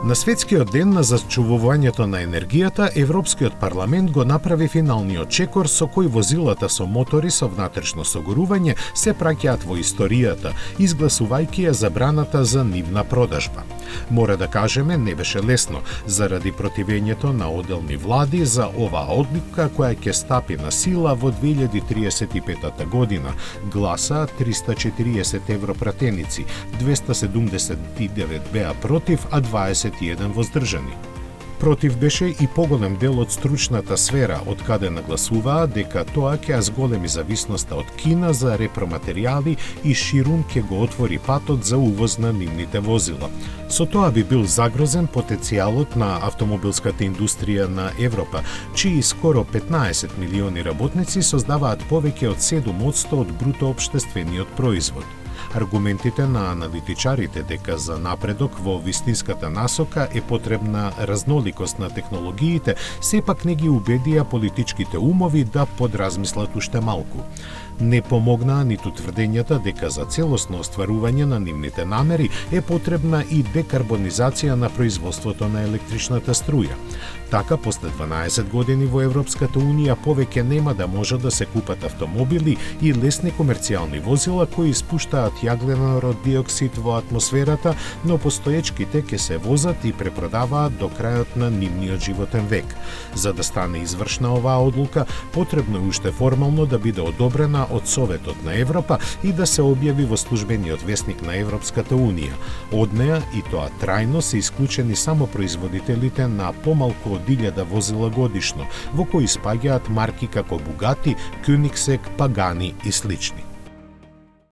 На светскиот ден на зачувувањето на енергијата, Европскиот парламент го направи финалниот чекор со кој возилата со мотори со внатрешно согорување се праќаат во историјата, изгласувајќи ја забраната за нивна продажба. Мора да кажеме, не беше лесно, заради противењето на одделни влади за оваа одлука која ќе стапи на сила во 2035 година. Гласа 340 европратеници, 279 беа против, а 21 воздржани. Против беше и поголем дел од стручната сфера, од каде нагласуваа дека тоа ќе зголеми зависноста од Кина за репроматеријали и ширум ќе го отвори патот за увоз на нивните возила. Со тоа би бил загрозен потенцијалот на автомобилската индустрија на Европа, чии скоро 15 милиони работници создаваат повеќе од 7% од брутоопштествениот производ. Аргументите на аналитичарите дека за напредок во вистинската насока е потребна разноликост на технологиите, сепак не ги убедија политичките умови да подразмислат уште малку. Не помогнаа ниту тврдењата дека за целосно остварување на нивните намери е потребна и декарбонизација на производството на електричната струја. Така, после 12 години во Европската Унија повеќе нема да може да се купат автомобили и лесни комерцијални возила кои испуштаат јагленород диоксид во атмосферата, но постоечките ќе се возат и препродаваат до крајот на нивниот животен век. За да стане извршна оваа одлука, потребно е уште формално да биде одобрена од Советот на Европа и да се објави во службениот весник на Европската Унија. Од неа, и тоа трајно, се исклучени само производителите на помалку од 1000 возила годишно, во кои спаѓаат марки како Bugatti, Koenigsegg, Pagani и слични.